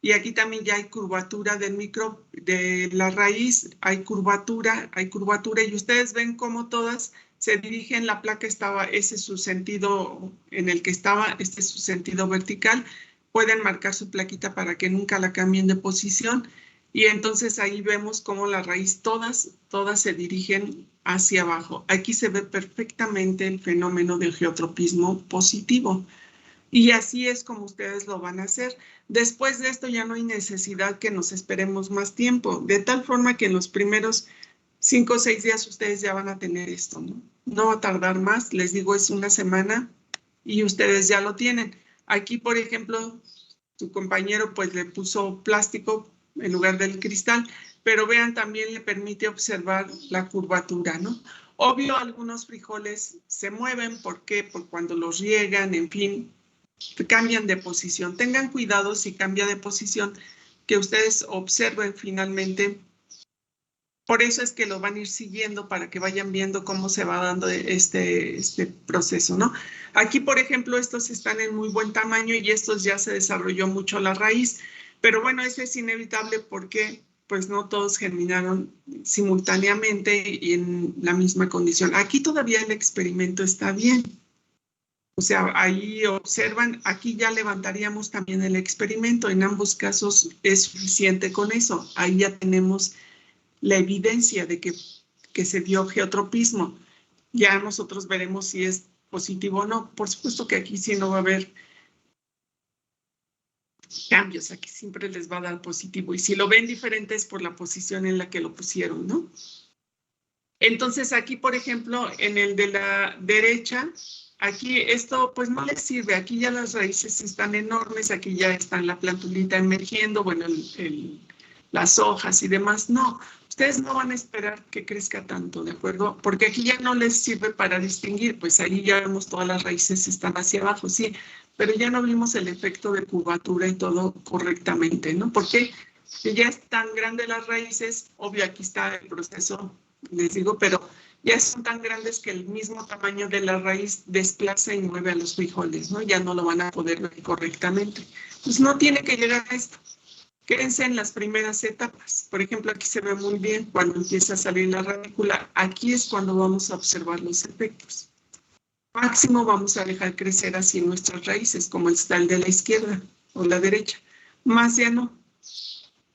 Y aquí también ya hay curvatura de la raíz, hay curvatura y ustedes ven cómo todas se dirigen, la placa estaba, ese es su sentido en el que estaba, este es su sentido vertical. Pueden marcar su plaquita para que nunca la cambien de posición. Y entonces ahí vemos cómo la raíz, todas se dirigen hacia abajo. Aquí se ve perfectamente el fenómeno del geotropismo positivo. Y así es como ustedes lo van a hacer. Después de esto ya no hay necesidad que nos esperemos más tiempo, de tal forma que en los primeros 5 o 6 días ustedes ya van a tener esto, ¿no? No va a tardar más, les digo, es una semana y ustedes ya lo tienen. Aquí, por ejemplo, su compañero pues le puso plástico en lugar del cristal, pero vean, también le permite observar la curvatura, ¿no? Obvio, algunos frijoles se mueven, ¿por qué? Por cuando los riegan, en fin, cambian de posición. Tengan cuidado si cambia de posición, que ustedes observen finalmente. Por eso es que lo van a ir siguiendo para que vayan viendo cómo se va dando este proceso, ¿no? Aquí, por ejemplo, estos están en muy buen tamaño y estos ya se desarrolló mucho la raíz. Pero bueno, eso es inevitable porque pues no todos germinaron simultáneamente y en la misma condición. Aquí todavía el experimento está bien. O sea, ahí observan, aquí ya levantaríamos también el experimento. En ambos casos es suficiente con eso. Ahí ya tenemos la evidencia de que se dio geotropismo. Ya nosotros veremos si es positivo o no. Por supuesto que aquí sí no va a haber cambios. Aquí siempre les va a dar positivo. Y si lo ven diferente es por la posición en la que lo pusieron, ¿no? Entonces aquí, por ejemplo, en el de la derecha, aquí esto pues no les sirve. Aquí ya las raíces están enormes, aquí ya está la plantulita emergiendo, bueno, las hojas y demás. No, ustedes no van a esperar que crezca tanto, ¿de acuerdo? Porque aquí ya no les sirve para distinguir, pues ahí ya vemos todas las raíces están hacia abajo, sí, pero ya no vimos el efecto de curvatura y todo correctamente, ¿no? Porque ya es tan grande las raíces, obvio aquí está el proceso, les digo, pero ya son tan grandes que el mismo tamaño de la raíz desplaza y mueve a los frijoles, ¿no? Ya no lo van a poder ver correctamente. Pues no tiene que llegar a esto. Quédense en las primeras etapas. Por ejemplo, aquí se ve muy bien cuando empieza a salir la radícula. Aquí es cuando vamos a observar los efectos. Máximo vamos a dejar crecer así nuestras raíces, como está el de la izquierda o la derecha. Más ya no.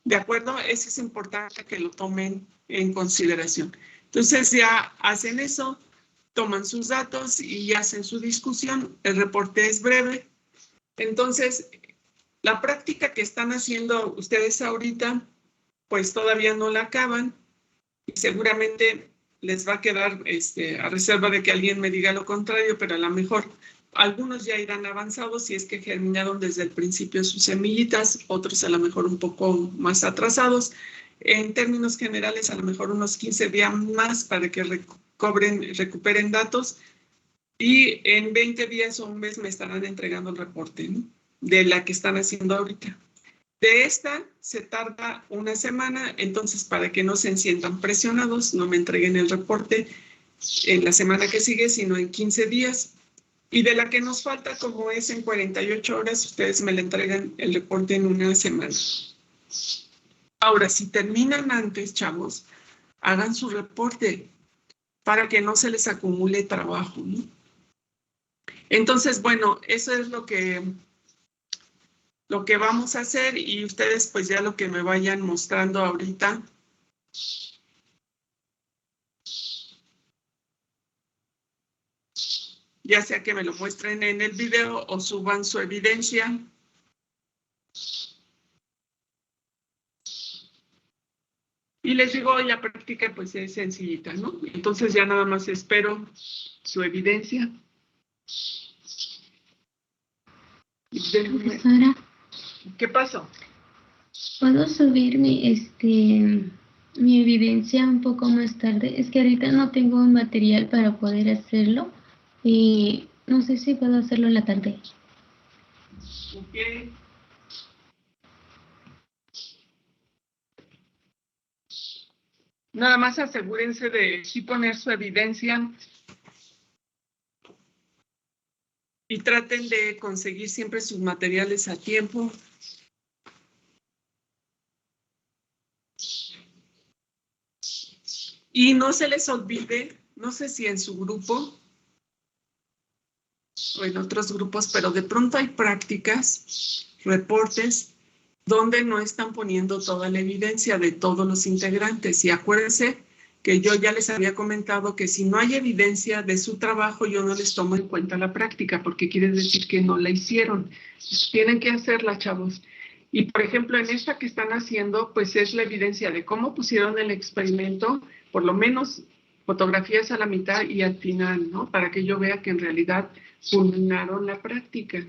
¿De acuerdo? Eso es importante que lo tomen en consideración. Entonces ya hacen eso, toman sus datos y hacen su discusión. El reporte es breve. Entonces, la práctica que están haciendo ustedes ahorita, pues todavía no la acaban y seguramente les va a quedar a reserva de que alguien me diga lo contrario, pero a lo mejor algunos ya irán avanzados si es que germinaron desde el principio sus semillitas, otros a lo mejor un poco más atrasados. En términos generales, a lo mejor unos 15 días más para que recuperen datos y en 20 días o un mes me estarán entregando el reporte, ¿no? De la que están haciendo ahorita. De esta se tarda una semana, entonces para que no se sientan presionados, no me entreguen el reporte en la semana que sigue, sino en 15 días. Y de la que nos falta, como es en 48 horas, ustedes me le entregan el reporte en una semana. Ahora, si terminan antes, chavos, hagan su reporte para que no se les acumule trabajo, ¿no? Entonces, bueno, eso es lo que vamos a hacer y ustedes pues ya lo que me vayan mostrando ahorita. Ya sea que me lo muestren en el video o suban su evidencia. Y les digo, la práctica pues es sencillita, ¿no? Entonces ya nada más espero su evidencia.
Profesora,
¿Qué pasó?
¿puedo subir mi evidencia un poco más tarde? Es que ahorita no tengo un material para poder hacerlo y no sé si puedo hacerlo en la tarde.
Ok. Nada más asegúrense de sí poner su evidencia y traten de conseguir siempre sus materiales a tiempo. Y no se les olvide, no sé si en su grupo o en otros grupos, pero de pronto hay prácticas, reportes, donde no están poniendo toda la evidencia de todos los integrantes. Y acuérdense que yo ya les había comentado que si no hay evidencia de su trabajo, yo no les tomo en cuenta la práctica, porque quiere decir que no la hicieron. Tienen que hacerla, chavos. Y, por ejemplo, en esta que están haciendo, pues es la evidencia de cómo pusieron el experimento, por lo menos fotografías a la mitad y al final, ¿no? Para que yo vea que en realidad culminaron la práctica.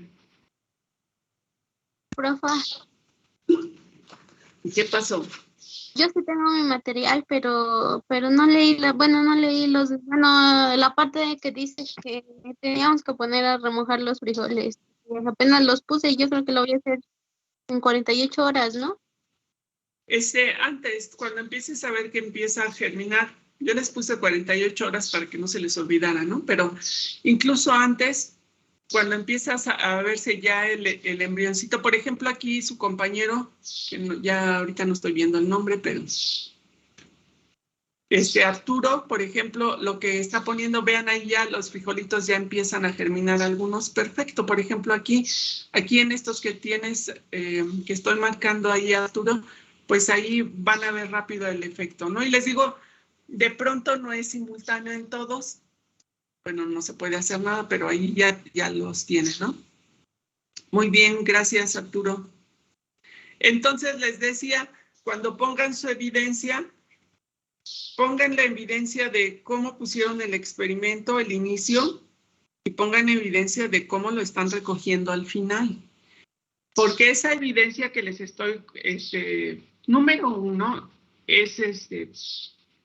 Profa,
¿Qué pasó?
yo sí tengo mi material, pero no leí no leí la parte que dice que teníamos que poner a remojar los frijoles. Apenas los puse y yo creo que lo voy a hacer en 48 horas, ¿no?
Antes, cuando empieces a ver que empieza a germinar, yo les puse 48 horas para que no se les olvidara, ¿no? Pero incluso antes, cuando empiezas a verse ya el embrioncito, por ejemplo, aquí su compañero, que ya ahorita no estoy viendo el nombre, pero Arturo, por ejemplo, lo que está poniendo, vean ahí ya los frijolitos ya empiezan a germinar algunos. Perfecto, por ejemplo, aquí en estos que tienes, que estoy marcando ahí, Arturo, pues ahí van a ver rápido el efecto, ¿no? Y les digo, de pronto no es simultáneo en todos. Bueno, no se puede hacer nada, pero ahí ya los tienen, ¿no? Muy bien, gracias, Arturo. Entonces les decía, cuando pongan su evidencia, pongan la evidencia de cómo pusieron el experimento, el inicio, y pongan evidencia de cómo lo están recogiendo al final. Porque esa evidencia que les estoy, número 1, es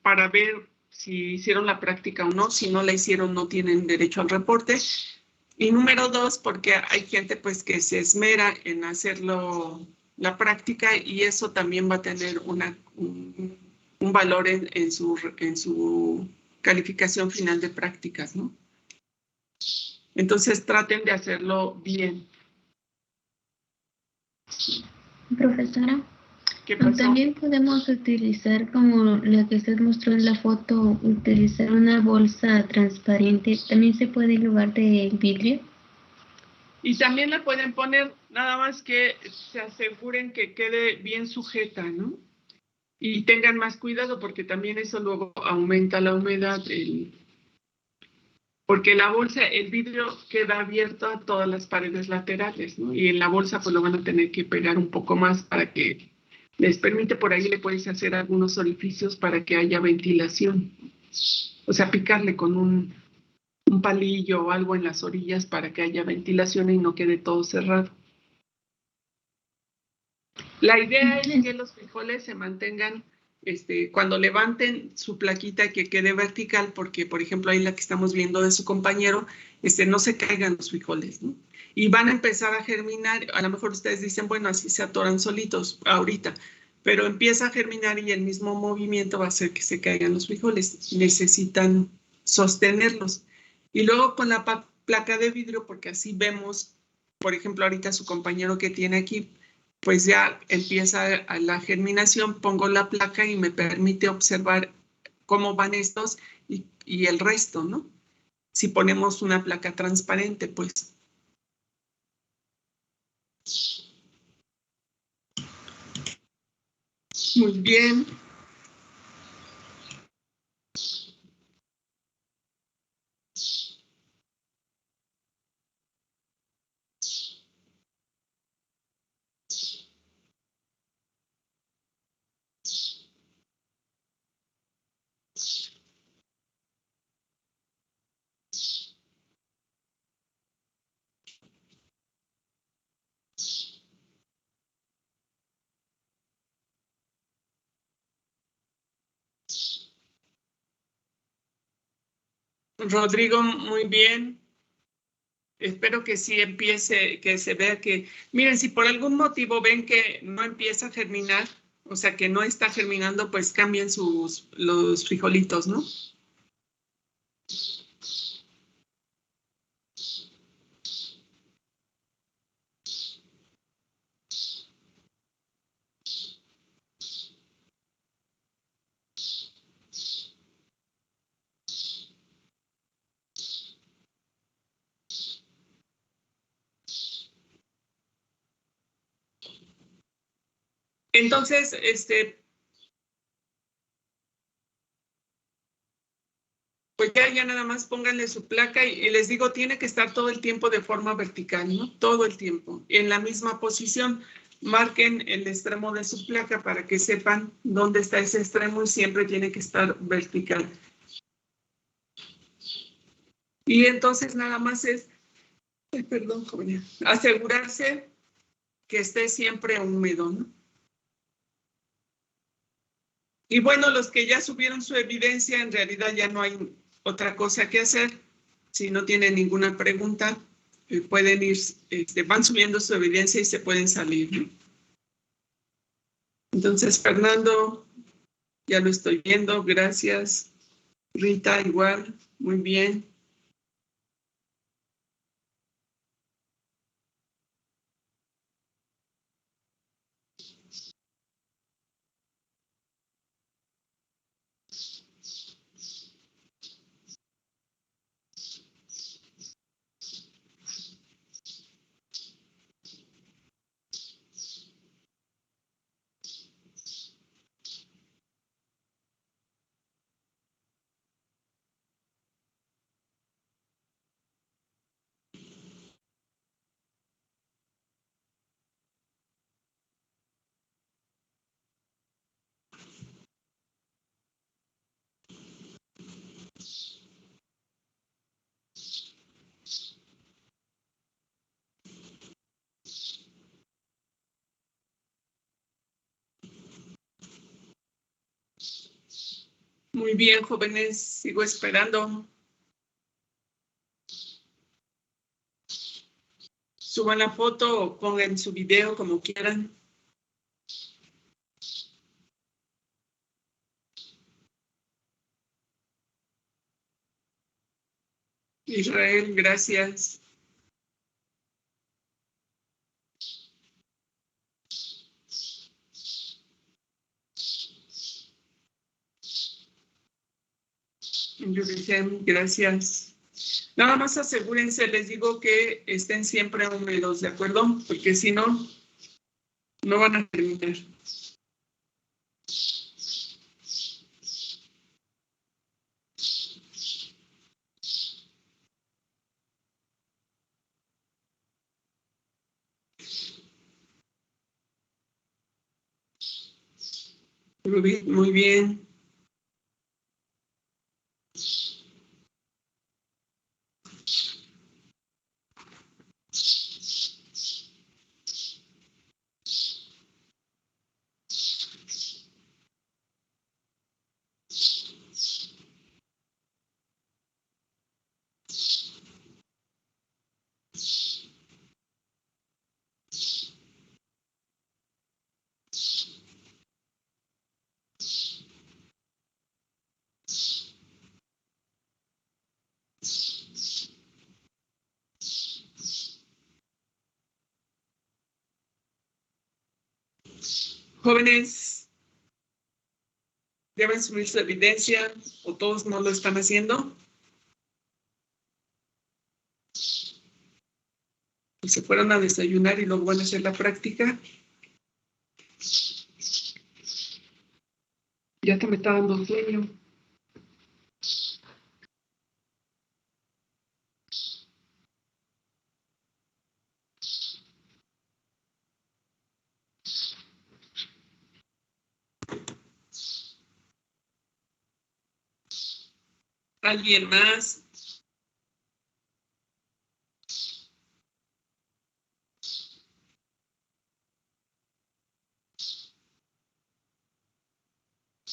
para ver si hicieron la práctica o no. Si no la hicieron, no tienen derecho al reporte. Y número 2, porque hay gente pues que se esmera en hacerlo la práctica y eso también va a tener un valor en su calificación final de prácticas, ¿no? Entonces traten de hacerlo bien.
Profesora,
¿Qué pasó?
también podemos utilizar, como la que usted mostró en la foto, utilizar una bolsa transparente. También se puede en lugar de vidrio.
Y también la pueden poner, nada más que se aseguren que quede bien sujeta, ¿no? Y tengan más cuidado porque también eso luego aumenta la humedad, porque la bolsa, el vidrio queda abierto a todas las paredes laterales, ¿no? Y en la bolsa pues lo van a tener que pegar un poco más para que les permite, por ahí le puedes hacer algunos orificios para que haya ventilación. O sea, picarle con un palillo o algo en las orillas para que haya ventilación y no quede todo cerrado. La idea es que los frijoles se mantengan, cuando levanten su plaquita, que quede vertical, porque, por ejemplo, ahí la que estamos viendo de su compañero, no se caigan los frijoles, ¿no? Y van a empezar a germinar. A lo mejor ustedes dicen, bueno, así se atoran solitos ahorita, pero empieza a germinar y el mismo movimiento va a hacer que se caigan los frijoles. Necesitan sostenerlos. Y luego con la placa de vidrio, porque así vemos, por ejemplo, ahorita su compañero que tiene aquí, pues ya empieza la germinación, pongo la placa y me permite observar cómo van estos y el resto, ¿no? Si ponemos una placa transparente, pues. Muy bien. Rodrigo, muy bien. Espero que sí empiece, que se vea que, miren, si por algún motivo ven que no empieza a germinar, o sea, que no está germinando, pues cambien los frijolitos, ¿no? Entonces, pues ya nada más pónganle su placa y les digo, tiene que estar todo el tiempo de forma vertical, ¿no? Todo el tiempo, en la misma posición. Marquen el extremo de su placa para que sepan dónde está ese extremo y siempre tiene que estar vertical. Y entonces nada más es, perdón, joven, asegurarse que esté siempre húmedo, ¿no? Y bueno, los que ya subieron su evidencia, en realidad ya no hay otra cosa que hacer. Si no tienen ninguna pregunta, pueden ir, van subiendo su evidencia y se pueden salir, ¿no? Entonces, Fernando, ya lo estoy viendo, gracias. Rita, igual, muy bien. Muy bien, jóvenes, sigo esperando. Suban la foto o pongan su video como quieran. Israel, gracias. Yuricem, gracias. Nada más asegúrense, les digo que estén siempre húmedos, ¿de acuerdo? Porque si no, no van a terminar. Rubí, muy bien. Jóvenes, ¿deben subir su evidencia o todos no lo están haciendo? Pues se fueron a desayunar y luego van a hacer la práctica. Ya te me está dando sueño. ¿Alguien más?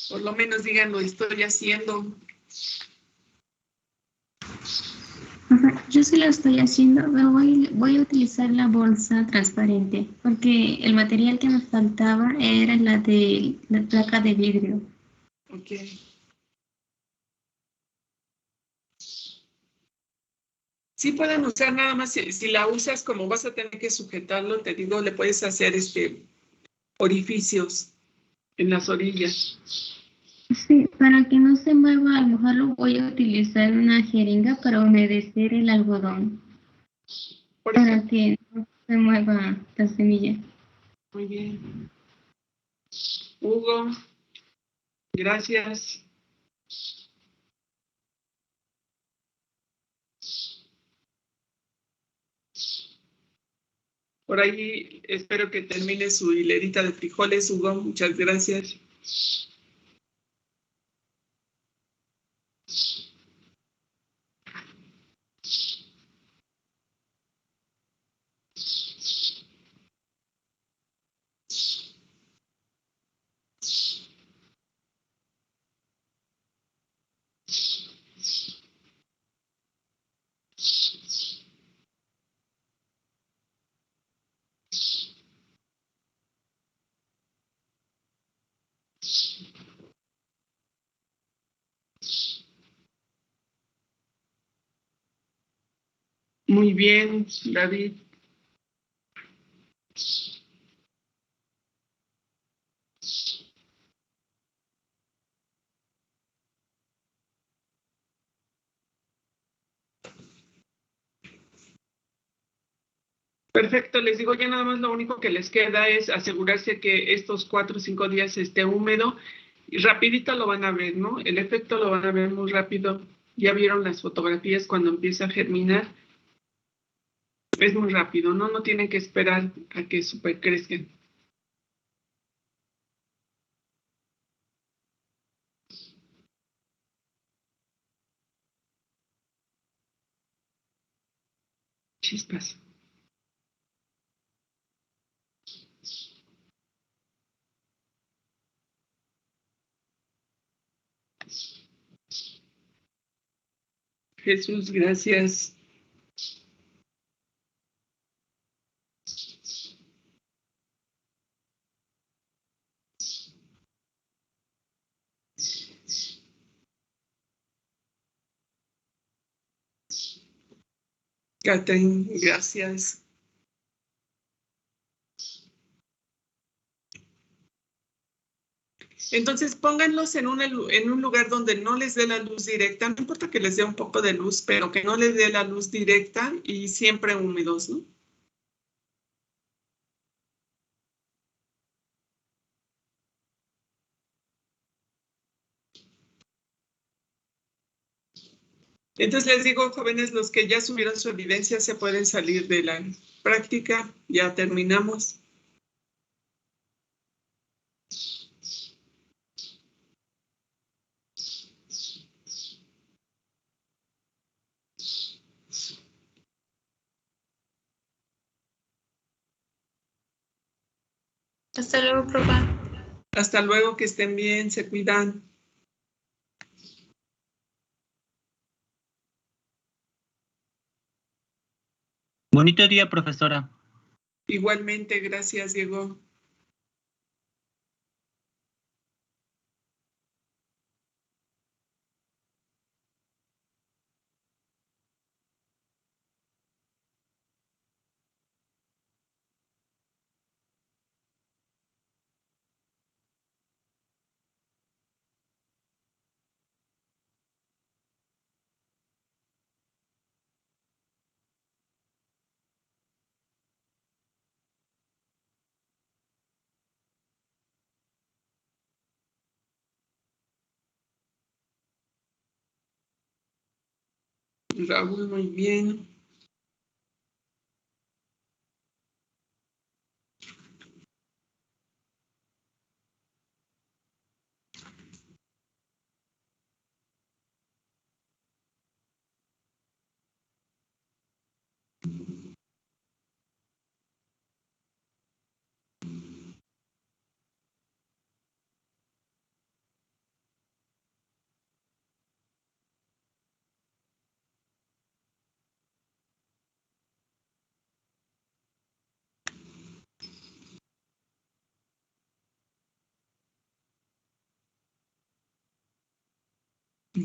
Por lo menos digan, lo estoy haciendo.
Yo sí lo estoy haciendo, pero voy a utilizar la bolsa transparente, porque el material que me faltaba era la de la placa de vidrio.
Ok. Sí pueden usar nada más, si la usas como vas a tener que sujetarlo, te digo, le puedes hacer orificios en las orillas.
Sí, para que no se mueva, a lo mejor lo voy a utilizar una jeringa para humedecer el algodón,
Por
para
ejemplo,
que no se mueva la semilla.
muy bien. Hugo, gracias. Por ahí espero que termine su hilerita de frijoles, Hugo. Muchas gracias. Muy bien, David. Perfecto, les digo, ya nada más lo único que les queda es asegurarse que estos 4 o 5 días esté húmedo y rapidito lo van a ver, ¿no? El efecto lo van a ver muy rápido. Ya vieron las fotografías cuando empieza a germinar. Es muy rápido, ¿no? No tienen que esperar a que super crezcan. Chispas. Jesús, gracias. Catherine, gracias. Entonces pónganlos en un lugar donde no les dé la luz directa, no importa que les dé un poco de luz, pero que no les dé la luz directa y siempre húmedos, ¿no? Entonces les digo, jóvenes, los que ya subieron su evidencia se pueden salir de la práctica, ya terminamos.
Hasta luego, profe.
Hasta luego, que estén bien, se cuidan.
Bonito día, profesora.
Igualmente, gracias, Diego. Raúl, muy bien.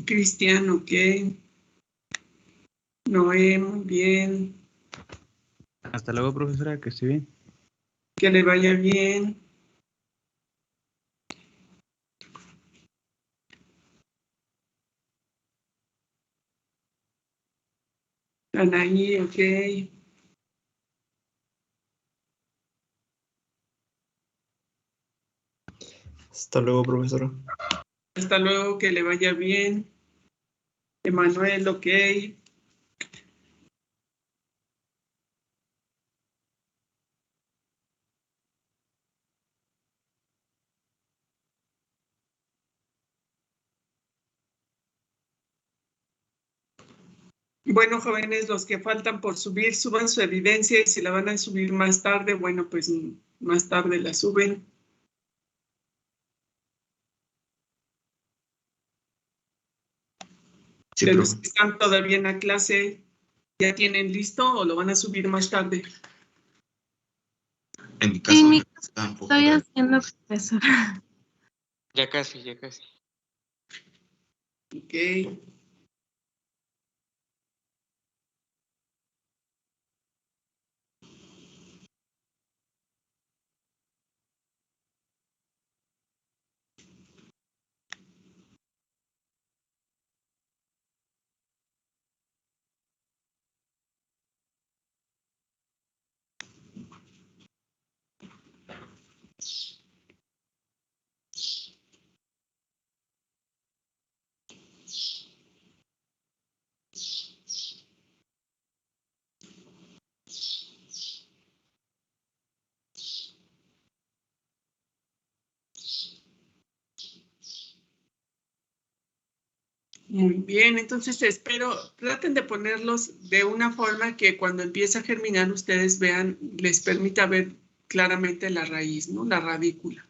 Cristian, ok. Noé, muy bien.
Hasta luego, profesora, que esté bien.
Que le vaya bien. Anaí, ok.
Hasta luego, profesora.
Hasta luego, que le vaya bien. Emanuel, ok. Bueno, jóvenes, los que faltan por subir, suban su evidencia y si la van a subir más tarde, bueno, pues más tarde la suben.
Sí,
De los
profe.
que están todavía en la clase, ¿ya tienen listo o lo van a subir más tarde?
En mi caso, está un poco
Estoy
de-
haciendo, profesora.
Ya casi, ya casi.
Ok. Muy bien, entonces espero, traten de ponerlos de una forma que cuando empiece a germinar ustedes vean, les permita ver claramente la raíz, ¿no? La radícula.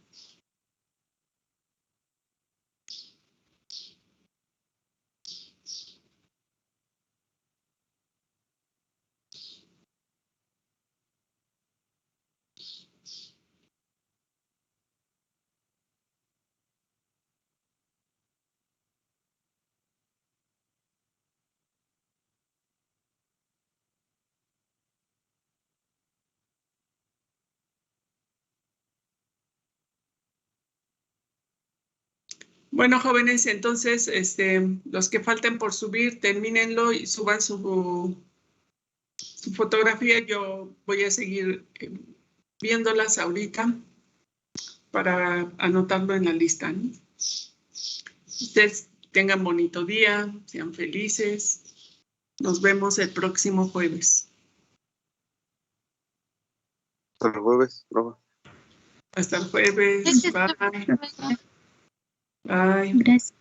Bueno, jóvenes, entonces, los que falten por subir, termínenlo y suban su fotografía. Yo voy a seguir viéndolas ahorita para anotarlo en la lista, ¿no? Ustedes tengan bonito día, sean felices. Nos vemos el próximo jueves.
Hasta el jueves, profe.
Hasta el jueves. Bye. Bye.
Gracias.